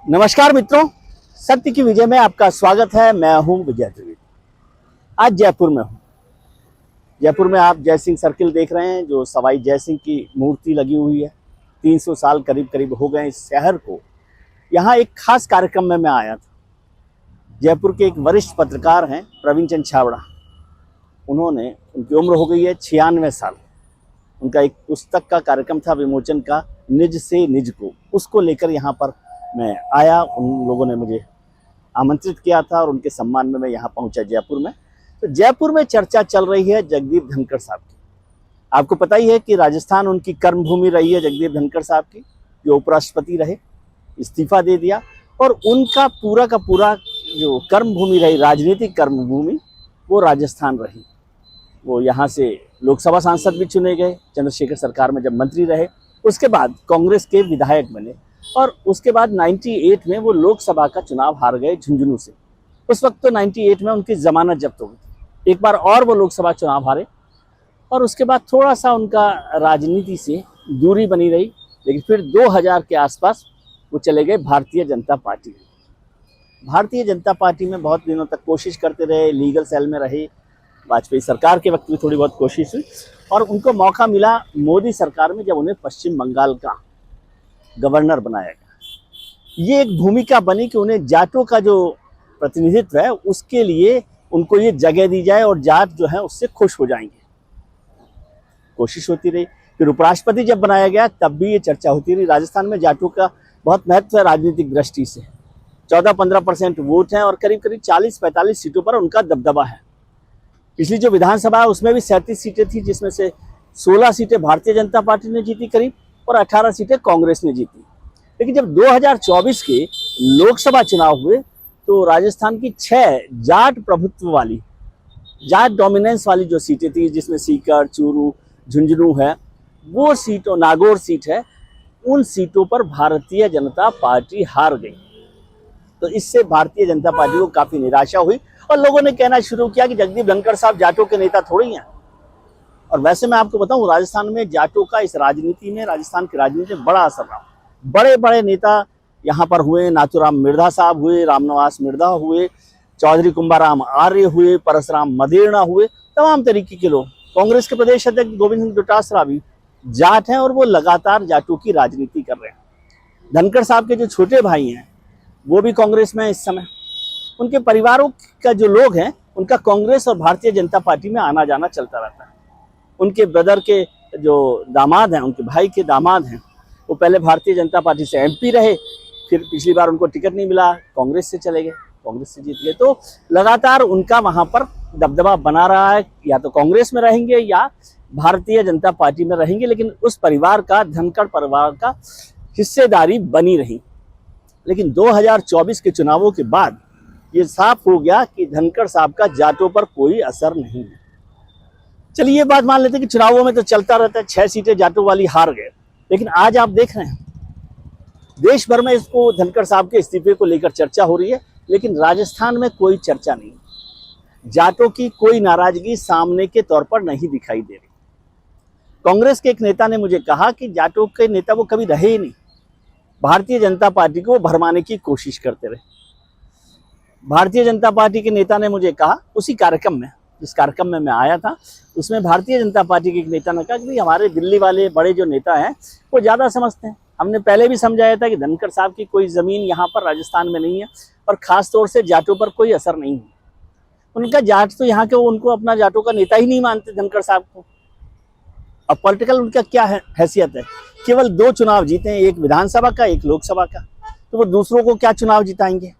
नमस्कार मित्रों, सत्य की विजय में आपका स्वागत है। मैं हूं विजय त्रिवेदी। आज जयपुर में हूं। जयपुर में आप जय सिंह सर्किल देख रहे हैं, जो सवाई जय सिंह की मूर्ति लगी हुई है। 300 साल करीब हो गए इस शहर को। यहाँ एक खास कार्यक्रम में मैं आया था। जयपुर के एक वरिष्ठ पत्रकार हैं प्रवीण चंद छाबड़ा। उन्होंने, उनकी उम्र हो गई है 96 साल। उनका एक पुस्तक का कार्यक्रम था विमोचन का, निज से निज को। उसको लेकर यहाँ पर मैं आया। उन लोगों ने मुझे आमंत्रित किया था और उनके सम्मान में मैं यहाँ पहुँचा जयपुर में। तो जयपुर में चर्चा चल रही है जगदीप धनखड़ साहब की। आपको पता ही है कि राजस्थान उनकी कर्मभूमि रही है जगदीप धनखड़ साहब की, जो उपराष्ट्रपति रहे, इस्तीफा दे दिया। और उनका पूरा का पूरा जो कर्मभूमि रही, राजनीतिक कर्मभूमि, वो राजस्थान रही। वो यहाँ से लोकसभा सांसद भी चुने गए, चंद्रशेखर सरकार में जब मंत्री रहे। उसके बाद कांग्रेस के विधायक बने और उसके बाद 98 में वो लोकसभा का चुनाव हार गए झुंझुनू से। उस वक्त तो 98 में उनकी जमानत जब्त हो गई। एक बार और वो लोकसभा चुनाव हारे और उसके बाद थोड़ा सा उनका राजनीति से दूरी बनी रही। लेकिन फिर 2000 के आसपास वो चले गए भारतीय जनता पार्टी में। भारतीय जनता पार्टी में बहुत दिनों तक कोशिश करते रहे, लीगल सेल में रहे। वाजपेयी सरकार के वक्त भी थोड़ी बहुत कोशिश हुई और उनको मौका मिला मोदी सरकार में, जब उन्हें पश्चिम बंगाल का गवर्नर बनाया गया। ये एक भूमिका बनी कि उन्हें जाटों का जो प्रतिनिधित्व है उसके लिए उनको ये जगह दी जाए और जाट जो है उससे खुश हो जाएंगे। कोशिश होती रही। फिर उपराष्ट्रपति जब बनाया गया तब भी ये चर्चा होती रही। राजस्थान में जाटों का बहुत महत्व है राजनीतिक दृष्टि से। 14-15% वोट हैं और करीब 40-45 सीटों पर उनका दबदबा है। पिछली जो विधानसभा है उसमें भी 37 सीटें थी, जिसमें से 16 सीटें भारतीय जनता पार्टी ने जीती करीब और 18 सीटें कांग्रेस ने जीती। लेकिन जब 2024 के लोकसभा चुनाव हुए तो राजस्थान की 6 जाट प्रभुत्व वाली, जाट डोमिनेंस वाली जो सीटें थी, जिसमें सीकर, चूरू, झुंझुनू है, वो सीटों, नागौर सीट है, उन सीटों पर भारतीय जनता पार्टी हार गई। तो इससे भारतीय जनता पार्टी को काफी निराशा हुई और लोगों ने कहना शुरू किया कि जगदीप धनखड़ साहब जाटों के नेता थोड़ी हैं। और वैसे मैं आपको बताऊं, राजस्थान में जाटों का इस राजनीति में, राजस्थान की राजनीति में बड़ा असर रहा। बड़े बड़े नेता यहाँ पर हुए। नाथूराम मिर्धा साहब हुए, रामनिवास मिर्धा हुए, चौधरी कुंभाराम आर्य हुए, परसराम मदेरणा हुए, तमाम तरीके के लोग। कांग्रेस के प्रदेश अध्यक्ष गोविंद सिंह डोटासरा भी जाट हैं और वो लगातार जाटों की राजनीति कर रहे हैं। धनखड़ साहब के जो छोटे भाई हैं वो भी कांग्रेस में इस समय। उनके परिवारों का जो लोग हैं उनका कांग्रेस और भारतीय जनता पार्टी में आना जाना चलता रहता है। उनके ब्रदर के जो दामाद हैं, उनके भाई के दामाद हैं, वो पहले भारतीय जनता पार्टी से एमपी रहे, फिर पिछली बार उनको टिकट नहीं मिला, कांग्रेस से चले गए, कांग्रेस से जीत गए। तो लगातार उनका वहां पर दबदबा बना रहा है। या तो कांग्रेस में रहेंगे या भारतीय जनता पार्टी में रहेंगे, लेकिन उस परिवार का, धनखड़ परिवार का हिस्सेदारी बनी रही। लेकिन 2024 के चुनावों के बाद ये साफ हो गया कि धनखड़ साहब का जाटों पर कोई असर नहीं है। चलिए ये बात मान लेते हैं कि चुनावों में तो चलता रहता है, 6 सीटें जाटों वाली हार गए। लेकिन आज आप देख रहे हैं देश भर में इसको, धनखड़ साहब के इस्तीफे को लेकर चर्चा हो रही है, लेकिन राजस्थान में कोई चर्चा नहीं। जाटों की कोई नाराजगी सामने के तौर पर नहीं दिखाई दे रही। कांग्रेस के एक नेता ने मुझे कहा कि जाटों के नेता वो कभी रहे ही नहीं, भारतीय जनता पार्टी को भरमाने की कोशिश करते रहे। भारतीय जनता पार्टी के नेता ने मुझे कहा, उसी कार्यक्रम में, जिस कार्यक्रम में मैं आया था, उसमें भारतीय जनता पार्टी के एक नेता ने कहा कि हमारे दिल्ली वाले बड़े जो नेता हैं वो ज़्यादा समझते हैं। हमने पहले भी समझाया था कि धनखड़ साहब की कोई ज़मीन यहाँ पर राजस्थान में नहीं है और ख़ास तौर से जाटों पर कोई असर नहीं है। उनका जाट तो यहाँ के, उनको अपना जाटों का नेता ही नहीं मानते धनखड़ साहब को। अब पॉलिटिकल उनका क्या है, हैसियत है? केवल 2 चुनाव जीते हैं, एक विधानसभा का, एक लोकसभा का। तो वो दूसरों को क्या चुनाव जिताएंगे?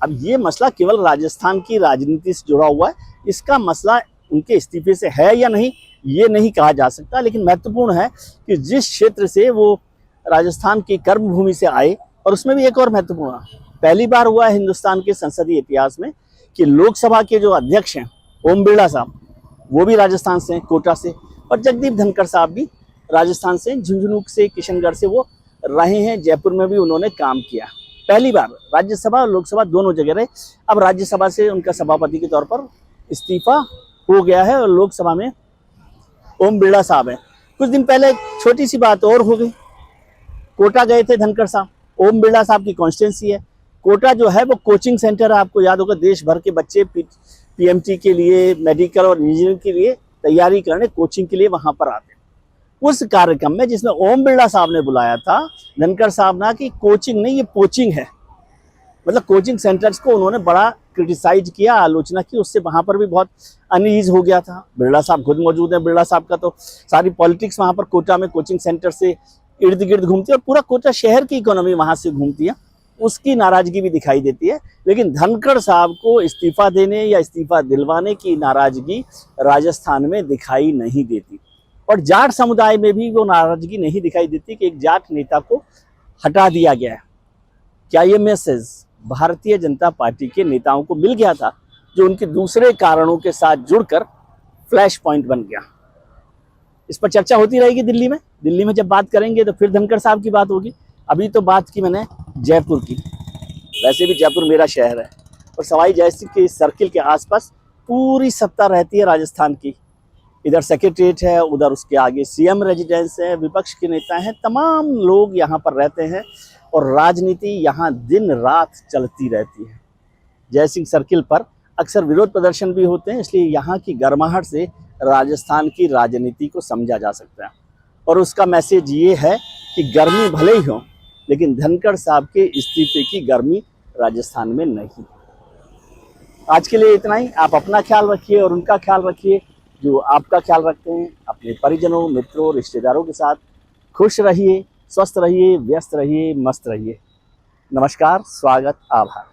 अब ये मसला केवल राजस्थान की राजनीति से जुड़ा हुआ है। इसका मसला उनके इस्तीफे से है या नहीं, ये नहीं कहा जा सकता। लेकिन महत्वपूर्ण है कि जिस क्षेत्र से वो राजस्थान की कर्मभूमि से आए, और उसमें भी एक और महत्वपूर्ण, पहली बार हुआ है हिंदुस्तान के संसदीय इतिहास में कि लोकसभा के जो अध्यक्ष हैं ओम बिरला साहब, वो भी राजस्थान से हैं, कोटा से, और जगदीप धनखड़ साहब भी राजस्थान से, झुंझुनू से, किशनगढ़ से वो रहे हैं। जयपुर में भी उन्होंने काम किया। पहली बार राज्यसभा और लोकसभा दोनों जगह रहे। अब राज्यसभा से उनका सभापति के तौर पर इस्तीफा हो गया है और लोकसभा में ओम बिरला साहब हैं। कुछ दिन पहले छोटी सी बात और हो गई। कोटा गए थे धनखड़ साहब, ओम बिरला साहब की कॉन्स्टिट्यूंसी है। कोटा जो है वो कोचिंग सेंटर है, आपको याद होगा देश भर के बच्चे पीएमटी के लिए, मेडिकल और इंजीनियरिंग के लिए तैयारी करने, कोचिंग के लिए वहां पर आते हैं। उस कार्यक्रम में जिसमें ओम बिरला साहब ने बुलाया था, धनखड़ साहब ना कि कोचिंग नहीं ये पोचिंग है, मतलब कोचिंग सेंटर्स को उन्होंने बड़ा क्रिटिसाइज किया, आलोचना की, उससे वहां पर भी बहुत अनईज हो गया था। बिरला साहब खुद मौजूद हैं, बिरला साहब का तो सारी पॉलिटिक्स वहां पर कोटा में कोचिंग सेंटर से इर्द गिर्द घूमती है और पूरा कोटा शहर की इकोनॉमी वहां से घूमती है, उसकी नाराजगी भी दिखाई देती है। लेकिन धनखड़ साहब को इस्तीफा देने या इस्तीफा दिलवाने की नाराजगी राजस्थान में दिखाई नहीं देती, और जाट समुदाय में भी वो नाराजगी नहीं दिखाई देती कि एक जाट नेता को हटा दिया गया है। क्या ये मैसेज भारतीय जनता पार्टी के नेताओं को मिल गया था, जो उनके दूसरे कारणों के साथ जुड़कर फ्लैश पॉइंट बन गया? इस पर चर्चा होती रहेगी दिल्ली में जब बात करेंगे तो फिर धनखड़ साहब की बात होगी। अभी तो बात की मैंने जयपुर की, वैसे भी जयपुर मेरा शहर है और सवाई जयसिंह के सर्किल के आसपास पूरी सत्ता रहती है राजस्थान की। इधर सेक्रेटरीट है, उधर उसके आगे सीएम रेजिडेंस है, विपक्ष के नेता हैं, तमाम लोग यहाँ पर रहते हैं और राजनीति यहाँ दिन रात चलती रहती है। जयसिंह सर्किल पर अक्सर विरोध प्रदर्शन भी होते हैं, इसलिए यहाँ की गर्माहट से राजस्थान की राजनीति को समझा जा सकता है। और उसका मैसेज ये है कि गर्मी भले ही हो, लेकिन धनखड़ साहब के इस्तीफे की गर्मी राजस्थान में नहीं। आज के लिए इतना ही। आप अपना ख्याल रखिए और उनका ख्याल रखिए जो आपका ख्याल रखते हैं। अपने परिजनों, मित्रों, रिश्तेदारों के साथ खुश रहिए, स्वस्थ रहिए, व्यस्त रहिए, मस्त रहिए। नमस्कार, स्वागत, आभार।